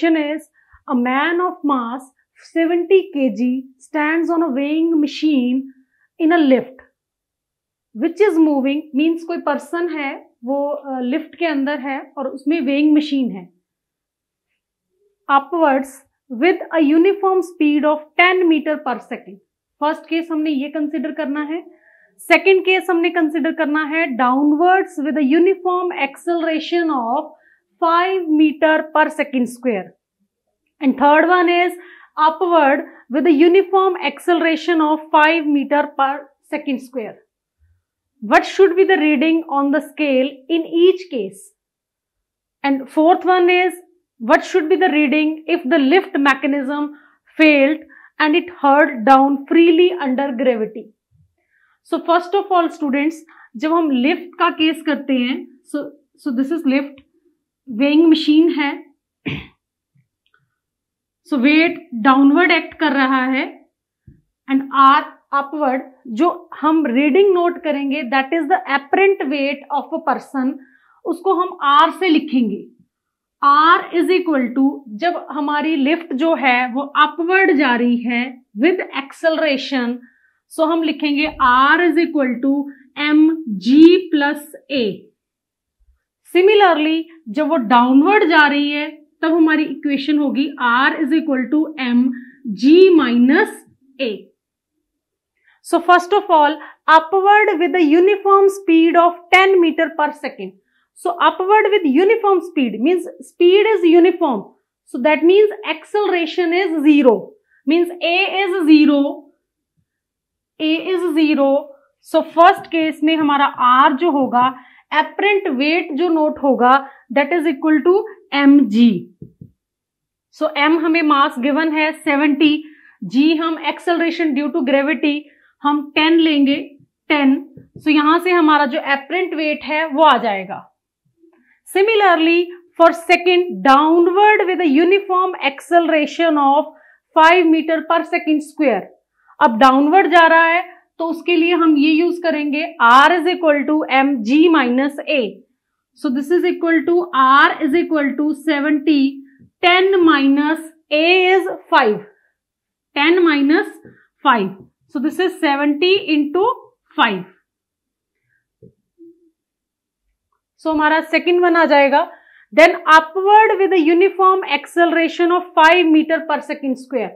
is a man of mass 70 kg stands on a weighing machine in a lift which is moving, means कोई person है वो lift के अंदर है और उसमें वेइंग मशीन है, upwards with a uniform speed of 10 metre per second. First case हमने ये कंसिडर करना है. सेकेंड केस हमने कंसिडर करना है downwards with a uniform acceleration of 5 metre per second square. And third one is upward with a uniform acceleration of 5 meter per second square. What should be the reading on the scale in each case? And fourth one is, what should be the reading if the lift mechanism failed and it hurled down freely under gravity? So first of all students, जब हम lift का case करते हैं, so this is lift, weighing machine है, so weight downward act कर रहा है and R upward. जो हम रीडिंग नोट करेंगे that is the apparent weight of a person, उसको हम R से लिखेंगे. R is equal to, जब हमारी लिफ्ट जो है वो अपवर्ड जा रही है with acceleration, so हम लिखेंगे R is equal to mg plus a. Similarly जब वो डाउनवर्ड जा रही है तब हमारी इक्वेशन होगी R is equal to mg minus a. So first of all, upward with a uniform speed of 10 meter per second. So upward with uniform speed means speed is uniform. So that means acceleration is 0. Means a is 0. A is 0. So first case में हमारा R जो होगा, apparent weight जो note होगा, that is equal to mg. So m हमें मास given है 70, g हम acceleration due to gravity हम 10 लेंगे 10. So यहां से हमारा जो apparent weight है वो आ जाएगा. Similarly for second, downward with a uniform acceleration of 5 metre per second square. अब डाउनवर्ड जा रहा है तो उसके लिए हम ये यूज करेंगे R is equal to mg minus a. So this is equal to R is equal to 70. 10 minus a is 5. 10 minus 5. So this is 70 into 5. So हमारा second one आ जाएगा. Then upward with a uniform acceleration of 5 metre per second square.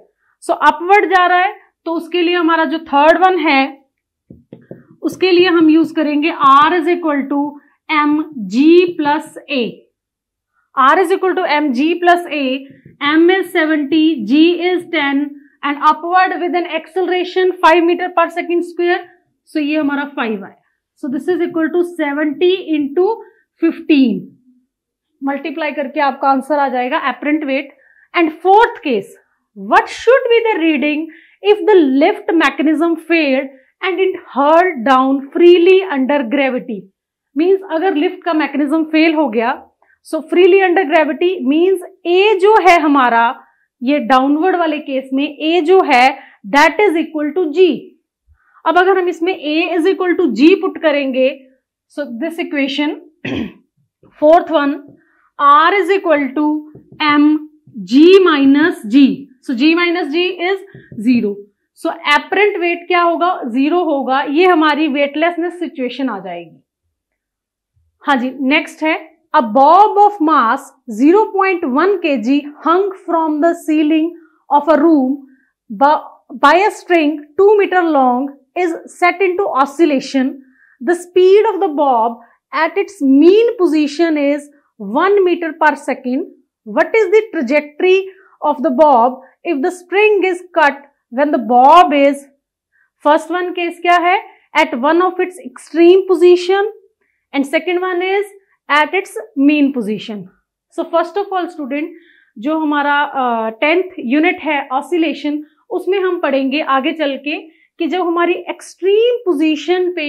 So upward जा रहा है तो उसके लिए हमारा जो थर्ड वन है उसके लिए हम यूज करेंगे R is equal to mg plus a. R is equal to mg plus a. M is 70, g is 10 and upward with an acceleration 5 metre per second square. So ये हमारा 5 आया. So this is equal to 70 into 15. Multiply करके आपका answer आ जाएगा apparent weight. And fourth case, what should be the reading if the lift mechanism failed and it hurled down freely under gravity? Means अगर lift का mechanism fail हो गया, so freely under gravity means A जो है हमारा ये downward वाले case में A जो है that is equal to G. अब अगर हम इसमें A is equal to G put करेंगे, so this equation fourth one R is equal to mg minus G. So G minus G is 0. So apparent weight क्या होगा? 0 होगा. ये हमारी वेटलेसनेस सिचुएशन आ जाएगी. हाँ जी, नेक्स्ट है a bob of mass 0.1 kg hung from the ceiling of a room by a string 2 meter long is set into oscillation. The speed of the bob at its mean position is 1 meter per second. What is the trajectory of the bob if the spring is cut when the bob is, first one case क्या है, at one of its extreme position and second one is at its mean position. So first of all student, जो हमारा 10th unit है oscillation, उसमें हम पढ़ेंगे आगे चल के कि जब हमारी एक्सट्रीम पोजीशन पे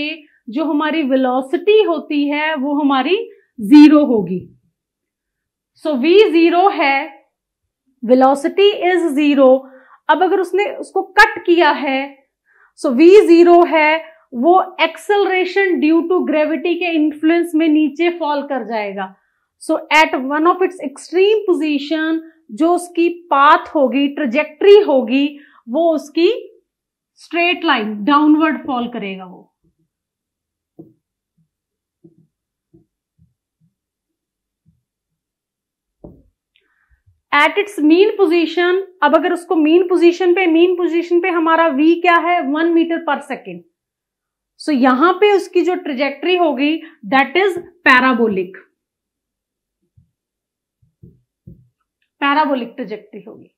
जो हमारी वेलोसिटी होती है वो हमारी 0 होगी. सो v 0 है, वेलोसिटी इज 0. अब अगर उसने उसको कट किया है, सो v 0 है, वो एक्सेलरेशन ड्यू टू ग्रेविटी के इन्फ्लुएंस में नीचे फॉल कर जाएगा. So at one of its extreme position जो उसकी पाथ होगी, ट्रेजेक्ट्री होगी, वो उसकी स्ट्रेट लाइन डाउनवर्ड फॉल करेगा वो। एट इट्स मीन पोजीशन, अब अगर उसको मीन पोजीशन पे हमारा v क्या है 1 मीटर पर सेकेंड। सो यहां पे उसकी जो ट्रेजेक्ट्री होगी दैट इज पैराबोलिक ट्रेजेक्ट्री होगी।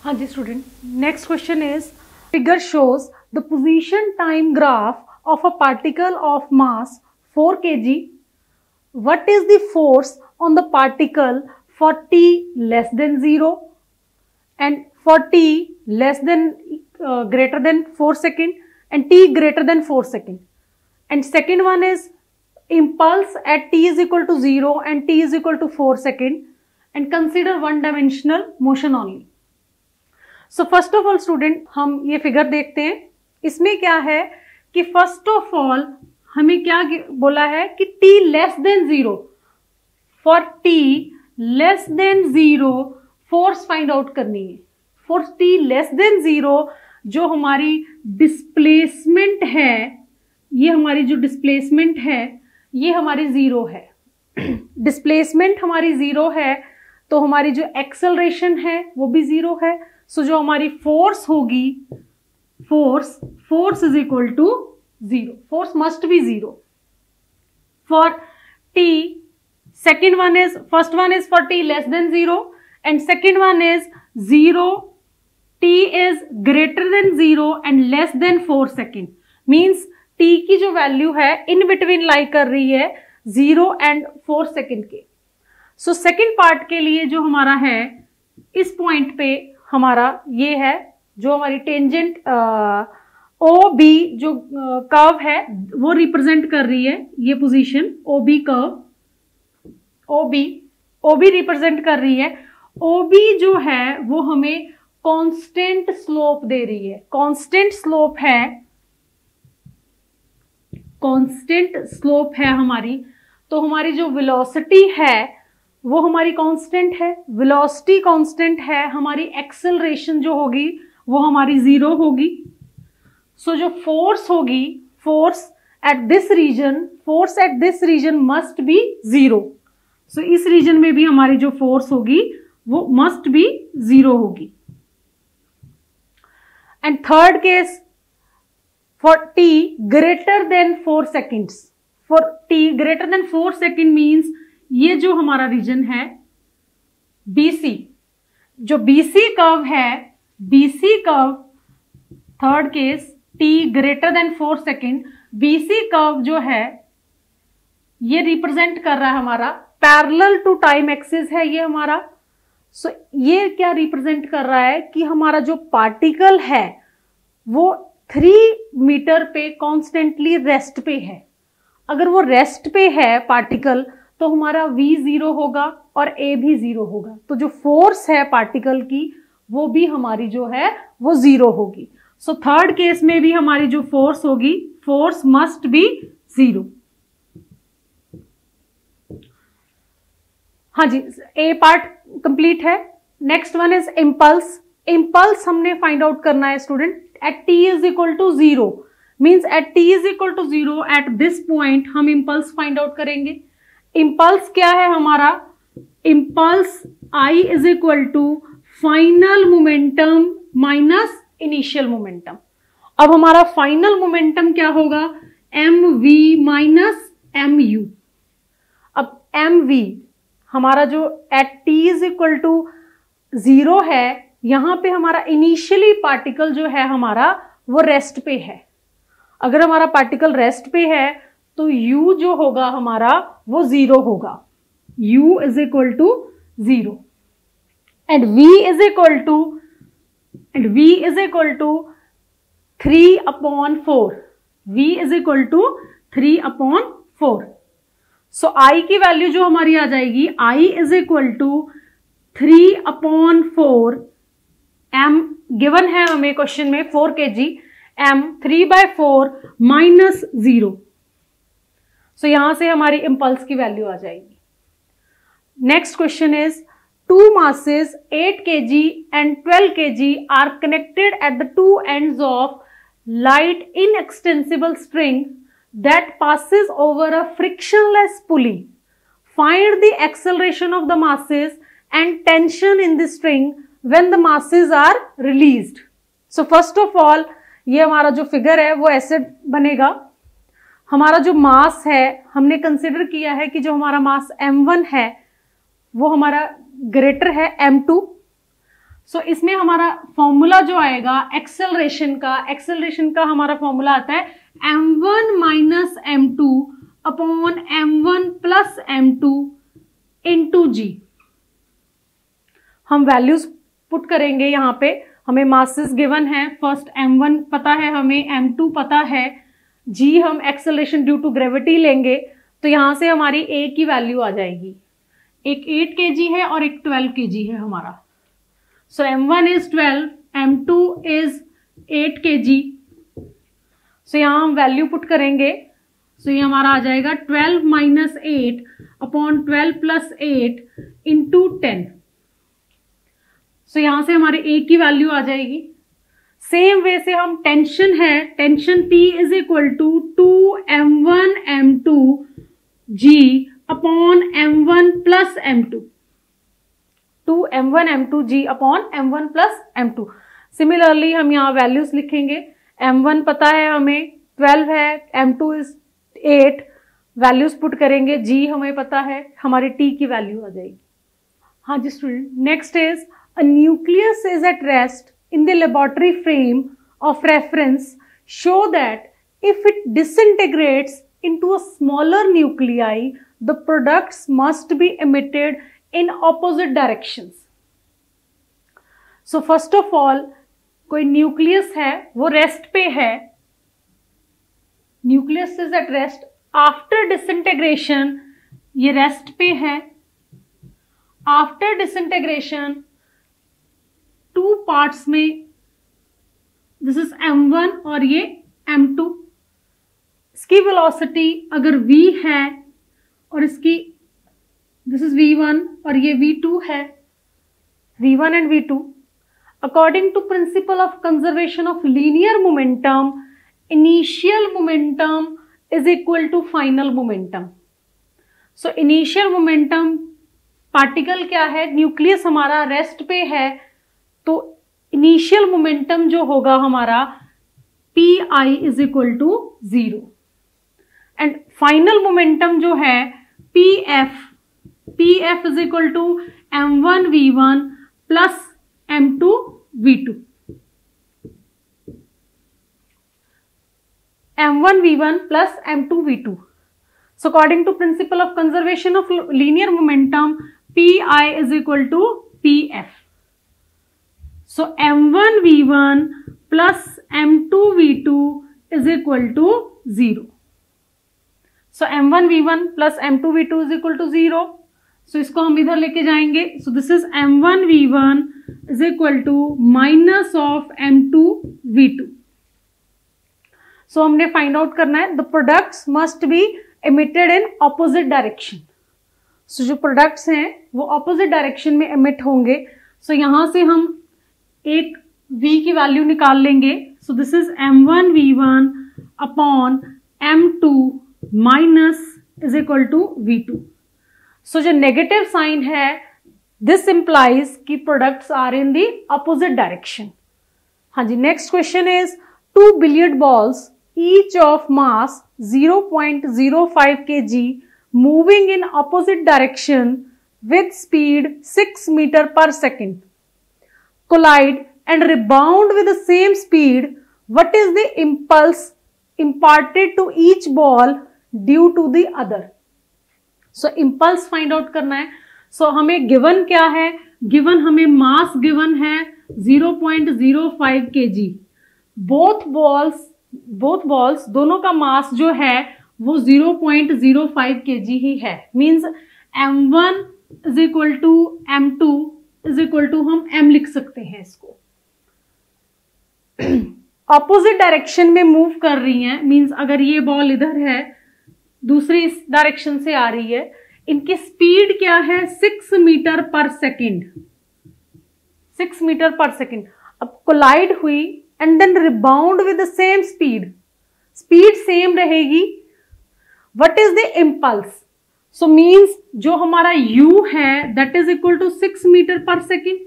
हाँ जी student, next question is figure shows the position time graph of a particle of mass 4 kg। What is the force on the particle for t less than 0 and for t less than greater than 4 second and t greater than 4 second. And second one is impulse at t is equal to 0 and t is equal to 4 second, and consider one dimensional motion only. So first of all student, हम ये figure देखते हैं। इसमें क्या है कि first of all हमें क्या बोला है कि t less than 0, for t less than 0 force find out करनी है। फॉर t लेस देन 0 जो हमारी डिस्प्लेसमेंट है, ये हमारी जो डिस्प्लेसमेंट है ये हमारी 0 है। डिस्प्लेसमेंट हमारी 0 है तो हमारी जो एक्सेलरेशन है वो भी 0 है। सो जो हमारी फोर्स होगी, force is equal to 0, force must be 0 for t। Second one is, first one is for t less than 0 and second one is 0, t is greater than 0 and less than 4 second. Means t की जो value है in between लाई कर रही है 0 and 4 second के। So second part के लिए जो हमारा है इस पॉइंट पे हमारा ये है जो हमारी टेंजेंट OB जो कर्व है वो रिप्रेजेंट कर रही है ये position OB curve. OB represent कर रही है। OB जो है वो हमें कांस्टेंट स्लोप दे रही है। कांस्टेंट स्लोप है हमारी, तो हमारी जो वेलोसिटी है वो हमारी कांस्टेंट है, वेलोसिटी कांस्टेंट है, हमारी एक्सेलरेशन जो होगी वो हमारी 0 होगी। सो जो फोर्स होगी, force at this region must be 0। So इस रीजन में भी हमारी जो फोर्स होगी वो मस्ट बी 0 होगी। And third case for t greater than 4 seconds. For t greater than 4 second means ये जो हमारा रीजन है BC, जो BC कर्व है, BC curve third case t greater than 4 second, BC curve जो है ये रिप्रेजेंट कर रहा है हमारा पैरेलल टू टाइम एक्सिस है ये हमारा। सो ये क्या रिप्रेजेंट कर रहा है कि हमारा जो पार्टिकल है वो 3 मीटर पे कॉन्स्टेंटली रेस्ट पे है। अगर वो रेस्ट पे है पार्टिकल तो हमारा v 0 होगा और a भी 0 होगा, तो जो फोर्स है पार्टिकल की वो भी हमारी जो है वो 0 होगी। सो थर्ड केस में भी हमारी जो फोर्स होगी, फोर्स मस्ट बी 0। हाँ जी, ए पार्ट कंप्लीट है। Next one is impulse. Impulse हमने फाइंड आउट करना है student at t is equal to 0, means at t is equal to 0 at this point हम इम्पल्स फाइंड आउट करेंगे। Impulse क्या है हमारा? Impulse I is equal to final momentum minus initial momentum. अब हमारा final momentum क्या होगा? mv minus mu। अब mv हमारा जो at t is equal to 0 है, यहां पे हमारा इनिशियली पार्टिकल जो है हमारा वो रेस्ट पे है। अगर हमारा पार्टिकल रेस्ट पे है तो u जो होगा हमारा वो 0 होगा, u is equal to 0 and v is equal to 3/4। v is equal to 3/4। So I की वैल्यू जो हमारी आ जाएगी, I is equal to 3/4 m given है हमें क्वेश्चन में 4 kg, m 3/4 माइनस 0। सो यहां से हमारी इंपल्स की वैल्यू आ जाएगी। Next question is two masses 8 kg and 12 kg are connected at the two ends of light inextensible string that passes over a frictionless pulley. Find the acceleration of the masses and tension in the string when the masses are released. So first of all, ये हमारा जो figure है वो ऐसे बनेगा। हमारा जो मास है हमने कंसिडर किया है कि जो हमारा मास m1 है वो हमारा ग्रेटर है m2। सो इसमें हमारा फॉर्मूला जो आएगा एक्सेलरेशन का हमारा फॉर्मूला आता है m1 minus m2 upon m1 plus m2 into g। हम वैल्यूज पुट करेंगे यहाँ पे। हमें मासेस गिवन है, फर्स्ट m1 पता है, हमें m2 पता है, g हम एक्सेलरेशन ड्यू टू ग्रेविटी लेंगे तो यहां से हमारी a की वैल्यू आ जाएगी। एक 8 kg है और एक 12 kg है हमारा। सो m1 is 12, m2 is 8 kg। सो यहां हम वैल्यू पुट करेंगे। सो ये हमारा आ जाएगा 12 माइनस 8 अपॉन 12 प्लस 8 इंटू 10। सो यहां से हमारे a की वैल्यू आ जाएगी। सेम वे से हम टेंशन है, tension T is equal to 2m1 m2 g upon m1 plus m2, 2m1 m2 g upon m1 plus m2। Similarly हम यहाँ वैल्यूज लिखेंगे। m1 पता है हमें 12 है, m2 इज 8, वैल्यूज पुट करेंगे, g हमें पता है, हमारी t की वैल्यू आ जाएगी। हाँ जी student, next is a nucleus is at rest in the laboratory frame of reference. Show that if it disintegrates into a smaller nuclei, the products must be emitted in opposite directions. So first of all, कोई nucleus है वो rest पे है, nucleus is at rest. After disintegration ये rest पे है। After disintegration two parts में, this is m1 और ये m2। इसकी वेलोसिटी अगर v है और इसकी दिस इज v1 और ये v2 है, v1 and v2। According to principle of conservation of linear momentum, initial momentum is equal to final momentum. So initial momentum particle क्या है, न्यूक्लियस हमारा रेस्ट पे है तो इनिशियल मोमेंटम जो होगा हमारा Pi is equal to 0 and final momentum जो है Pf is equal to m1 v1 plus m2 v2, m1 v1 plus m2 v2। So according to principle of conservation of linear momentum, Pi is equal to Pf. So m1 v1 plus m2 v2 is equal to 0. So m1 v1 plus m2 v2 is equal to 0. So इसको हम इधर लेके जाएंगे। So this is m1 v1 is equal to minus of m2 v2. So हमने find out करना है the products must be emitted in opposite direction. So जो products हैं वो opposite direction में emit होंगे। So यहां से हम एक v की वैल्यू निकाल लेंगे। So this is m1 v1 upon m2 minus is equal to v2। So जो नेगेटिव साइन है दिस इंप्लाइज कि products are in the opposite direction. हाँ जी, next question is 2 billiard balls each of mass 0.05 kg moving in opposite direction with speed 6 metre per second collide and rebound with the same speed. What is the impulse imparted to each ball due to the other? So impulse find out करना है। So हमें given क्या है, given हमें mass given है 0.05 kg। both balls दोनों का mass जो है वो 0.05 kg ही है। means m1 is equal to m2 is equal to हम m लिख सकते हैं। इसको ऑपोजिट डायरेक्शन में मूव कर रही हैं, मींस अगर ये बॉल इधर है दूसरी इस डायरेक्शन से आ रही है, इनकी स्पीड क्या है 6 metre per second, 6 metre per second. अब कोलाइड हुई and then rebound with the same speed, speed same रहेगी। What is the impulse? So means जो हमारा u है that is equal to 6 metre per second.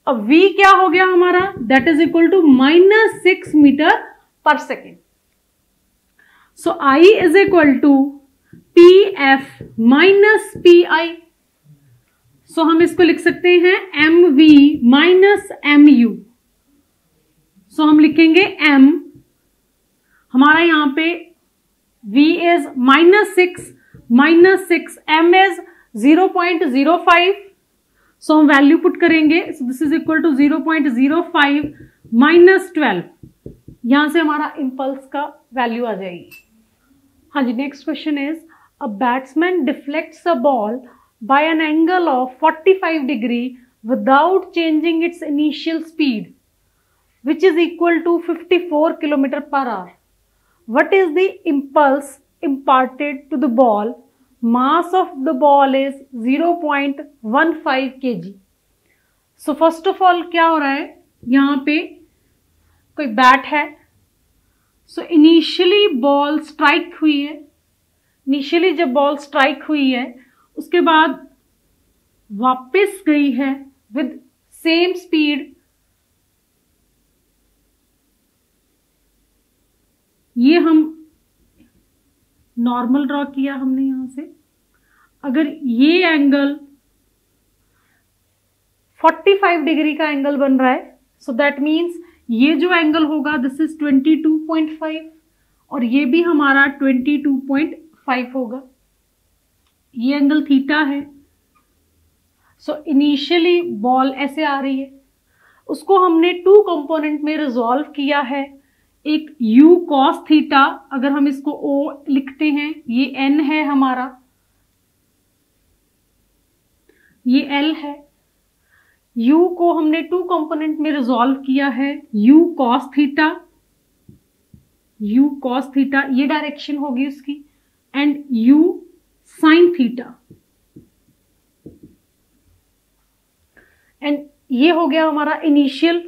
अब v क्या हो गया हमारा, that is equal to -6 metre per second. So I is equal to PF minus PI। So हम इसको लिख सकते हैं MV माइनस MU। सो हम लिखेंगे M, हमारा यहां पे V is -6, M is 0.05। So हम वैल्यू पुट करेंगे, so this is equal to 0.05 minus 12। यहां से हमारा इंपल्स का वैल्यू आ जाएगी। हाँ जी, next question is a batsman deflects a ball by an angle of 45 degree without changing its initial speed, which is equal to 54 km per hour. What is the impulse imparted to the ball? Mass of the ball is 0.15 kg. So first of all क्या हो रहा है, यहाँ पे कोई bat है। So initially ball strike हुई है, इनिशियली जब बॉल स्ट्राइक हुई है उसके बाद वापस गई है विद सेम स्पीड। ये हम नॉर्मल ड्रॉ किया हमने यहां से। अगर ये एंगल 45 डिग्री का एंगल बन रहा है, सो दैट मीन्स ये जो एंगल होगा दिस इज 22.5 और ये भी हमारा 22.5 होगा। ये एंगल थीटा है। सो इनिशियली बॉल ऐसे आ रही है, उसको हमने 2 कंपोनेंट में रिजॉल्व किया है। एक u cos थीटा, अगर हम इसको o लिखते हैं, ये n है हमारा, ये l है। u को हमने 2 कंपोनेंट में रिजॉल्व किया है, u cos theta, u cos theta ये डायरेक्शन होगी उसकी, and u sin theta, and ये हो गया हमारा इनिशियल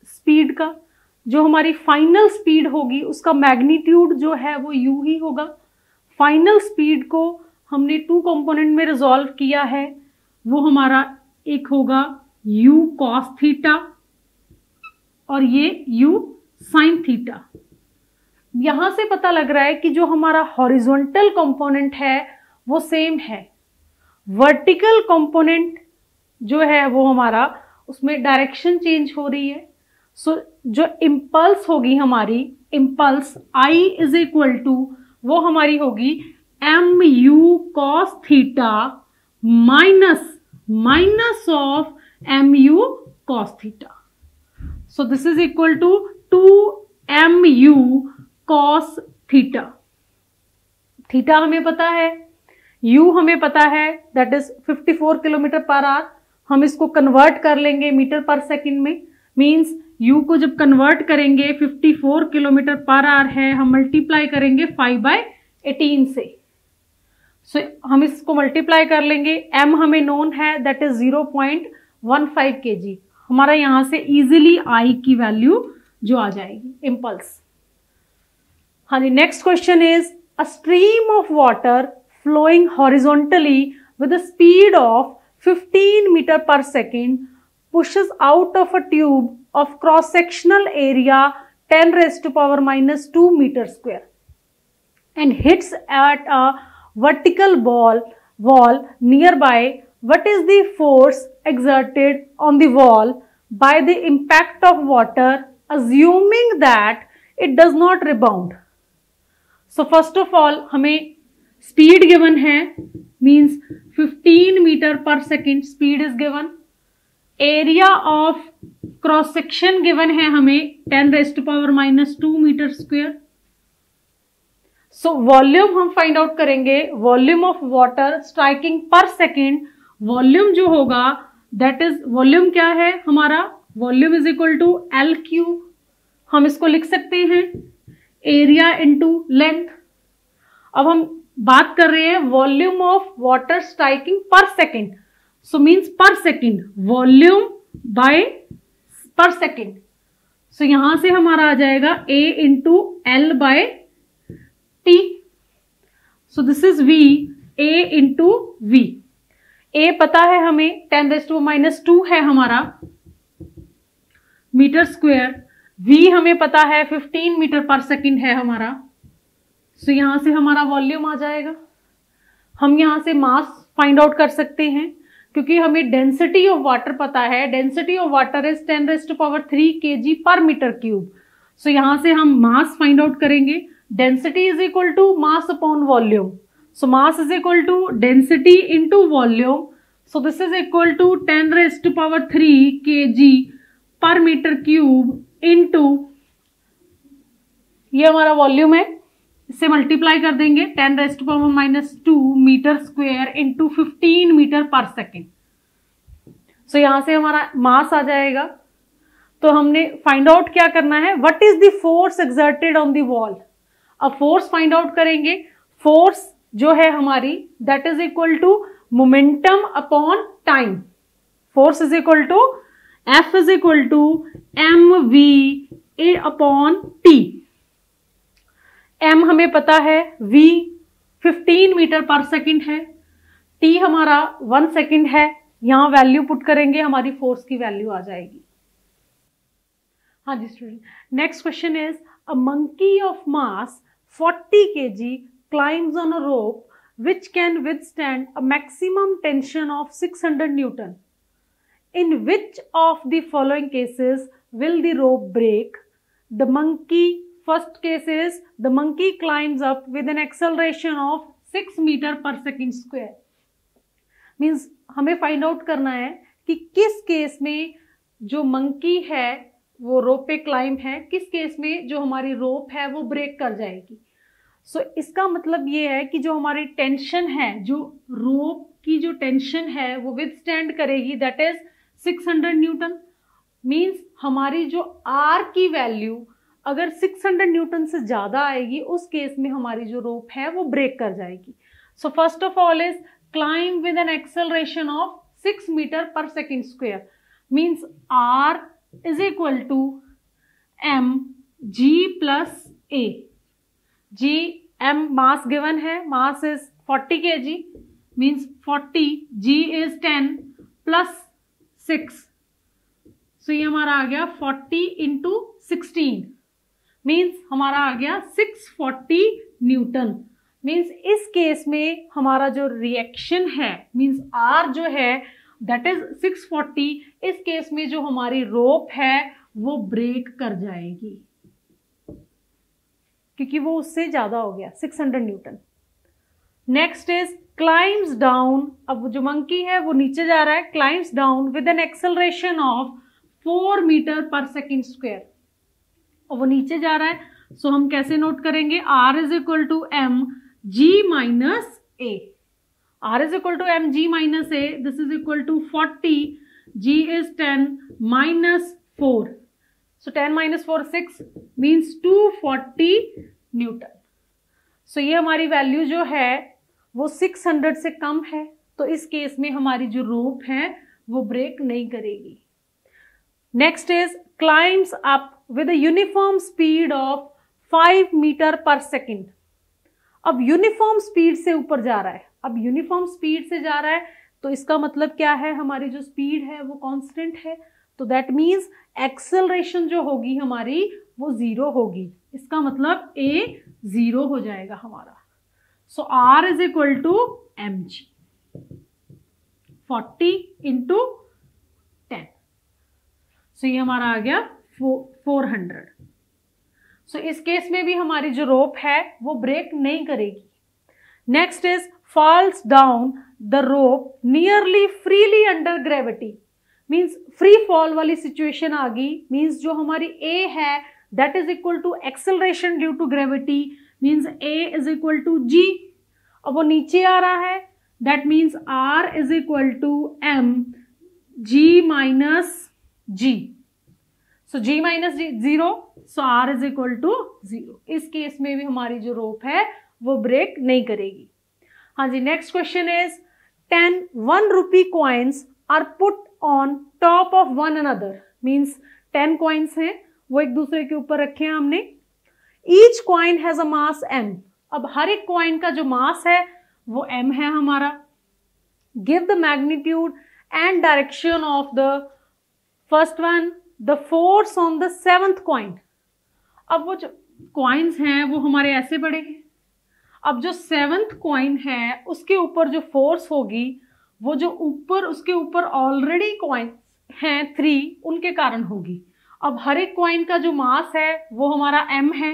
स्पीड का। जो हमारी फाइनल स्पीड होगी उसका मैग्नीट्यूड जो है वो u ही होगा। फाइनल स्पीड को हमने 2 कंपोनेंट में रिजॉल्व किया है, वो हमारा एक होगा u cos थीटा और ये u sin थीटा। यहां से पता लग रहा है कि जो हमारा हॉरिजॉन्टल कंपोनेंट है वो सेम है, वर्टिकल कंपोनेंट जो है वो हमारा उसमें डायरेक्शन चेंज हो रही है। सो जो इम्पल्स होगी हमारी, impulse I is equal to वो हमारी होगी mu cos theta minus of mu cos theta. So this is equal to 2mu cos theta. Theta हमें पता है, u हमें पता है, that is 54 kilometre per hour. हम इसको कन्वर्ट कर लेंगे मीटर पर सेकंड में, मींस u को जब कन्वर्ट करेंगे 54 किलोमीटर पर आवर है, हम मल्टीप्लाई करेंगे 5/18 से। सो हम इसको मल्टीप्लाई कर लेंगे, m हमें नोन है दैट इज 0.15 kg। हमारा यहां से इजीली I की वैल्यू जो आ जाएगी इम्पल्स। हाँ जी, next question is a stream of water flowing horizontally with a speed of 15 meter per second pushes out of a tube of cross-sectional area 10 raised to power minus 2 meter square and hits at a vertical wall nearby. What is the force exerted on the wall by the impact of water, assuming that it does not rebound? So first of all हमें speed given है, means 15 metre per second speed is given. Area of cross section given है हमें 10 raised to power minus 2 metre square. So volume हम find out करेंगे, volume of water striking per second. Volume जो होगा that is, volume क्या है हमारा, volume is equal to L3। हम इसको लिख सकते हैं एरिया इंटू लेंथ। अब हम बात कर रहे हैं volume of water striking per second, so means पर सेकेंड, वॉल्यूम बाय पर सेकेंड। सो यहां से हमारा आ जाएगा A into L by T. So this is V, A into V। A पता है हमें 10⁻⁻² है हमारा मीटर स्क्वायर, V हमें पता है 15 मीटर पर सेकेंड है हमारा। सो यहां से हमारा वॉल्यूम आ जाएगा। हम यहां से मास फाइंड आउट कर सकते हैं क्योंकि हमें डेंसिटी ऑफ वाटर पता है, density of water is 10⁻³ kg per metre cube. So यहां से हम मास फाइंड आउट करेंगे, density is equal to mass upon volume. So mass is equal to density into volume. So this is equal to 10⁻³ kg per metre cube into, ये हमारा volume है, इससे multiply कर देंगे 10⁻² metre square into 15 metre per second. So यहां से हमारा मास आ जाएगा। तो हमने फाइंड आउट क्या करना है, what is the force exerted on the wall. अब फोर्स फाइंड आउट करेंगे। फोर्स जो है हमारी that is equal to momentum upon time. Force is equal to F is equal to mv upon t। m हमें पता है, v 15 metre per second है, t हमारा 1 सेकेंड है। यहां वैल्यू पुट करेंगे, हमारी फोर्स की वैल्यू आ जाएगी। हाँ जी student, next question is a monkey of mass 40 kg climbs on a rope which can withstand a maximum tension of 600 Newton. In which of the following cases will the rope break? The monkey, first case is the monkey climbs up with an acceleration of 6 meter per second square. Means हमें find out करना है कि किस case में जो monkey है वो रोप पे क्लाइंब है, किस केस में जो हमारी रोप है वो ब्रेक कर जाएगी। सो इसका मतलब ये है कि जो हमारी टेंशन है, जो रोप की जो टेंशन है वो विदस्टैंड करेगी, दैट इज 600 न्यूटन। मीन्स हमारी जो आर की वैल्यू अगर 600 न्यूटन से ज्यादा आएगी, उस केस में हमारी जो रोप है वो ब्रेक कर जाएगी। So first of all is climb with an acceleration of 6 metre per second square. Means R is equal to M G plus A. G M mass given है, mass is 40 kg, means 40, G is 10 plus 6। So ये हमारा आ गया 40 into 16, means हमारा आ गया 640 Newton. Means इस case में हमारा जो रिएक्शन है, मीन्स आर जो है दैट इज 640, इस केस में जो हमारी रोप है वो ब्रेक कर जाएगी क्योंकि वो उससे ज्यादा हो गया 600 newton. Next is climbs down. अब जो मंकी है वो नीचे जा रहा है, climbs down with an acceleration of 4 metre per second square, और वो नीचे जा रहा है। सो हम कैसे नोट करेंगे, R is equal to M G minus A. R is equal to M G minus A, this is equal to 40, G is 10 minus 4। So 10 minus 4 6, means 240 newton. So ये हमारी वैल्यू जो है वो 600 से कम है, तो इस केस में हमारी जो रोप है वो ब्रेक नहीं करेगी। Next is climbs up with a uniform speed of 5 metre per second. अब यूनिफॉर्म स्पीड से ऊपर जा रहा है, अब यूनिफॉर्म स्पीड से जा रहा है तो इसका मतलब क्या है, हमारी जो स्पीड है वो कांस्टेंट है, तो दैट मीन्स एक्सेलरेशन जो होगी हमारी वो 0 होगी। इसका मतलब A 0 हो जाएगा हमारा। So R is equal to M G, 40 into 10। So ये हमारा आ गया 400। सो इस केस में भी हमारी जो रोप है वो ब्रेक नहीं करेगी। Next is falls down the rope nearly freely under gravity. Means free fall वाली सिचुएशन आ गई, मीन्स जो हमारी A है that is equal to acceleration due to gravity, means A is equal to G। अब वो नीचे आ रहा है, that means R is equal to M G minus G। So G minus 0, so R is equal to 0। इस case में भी हमारी जो रोप है वो ब्रेक नहीं करेगी। हाँ जी, next question is 10 1 rupee coins are put on top of one another, means 10 coins हैं, वो एक दूसरे के ऊपर रखे हैं हमने। Each coin has a mass m, अब हर एक कॉइन का जो मास है वो m है हमारा। Give the magnitude and direction of the first one, the force on the 7th coin. अब वो जो कॉइन्स हैं वो हमारे ऐसे पड़े हैं। अब जो 7th कॉइन है उसके ऊपर जो फोर्स होगी वो जो ऊपर उसके ऊपर ऑलरेडी कॉइन हैं 3 उनके कारण होगी। अब हर एक कॉइन का जो मास है वो हमारा m है।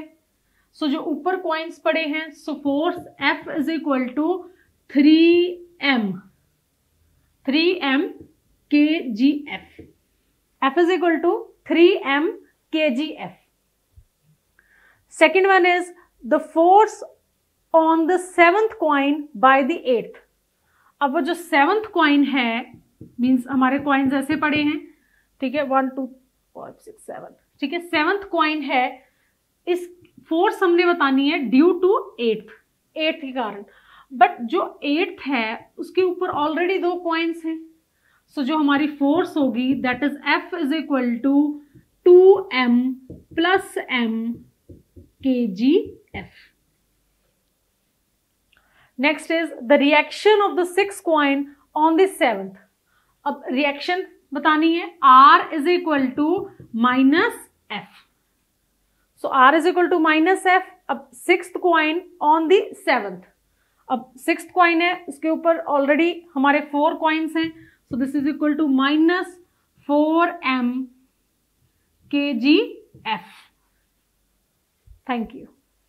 सो जो ऊपर कॉइन्स पड़े हैं, so force F is equal to 3m kgf। F is equal to 3m kgf. Second one is the force on the 7th coin by the 8th। अब वो जो 7th coin है, मीन्स हमारे कॉइन्स ऐसे पड़े हैं, ठीक है, 1 2 5 6 7, ठीक है, 7th coin है, इस फोर्स हमने बतानी है ड्यू टू 8th के कारण। बट जो 8th है उसके ऊपर ऑलरेडी 2 कॉइन्स हैं, सो जो हमारी फोर्स होगी that is F is equal to 2m plus m kgf। Next is the reaction of the 6th coin on the 7th। अब रिएक्शन बतानी है, R is equal to minus F, so R is equal to minus F। अब 6th coin on the 7th, अब 6th coin है इसके ऊपर already हमारे 4 coins हैं, so this is equal to minus 4m kgf। Thank you.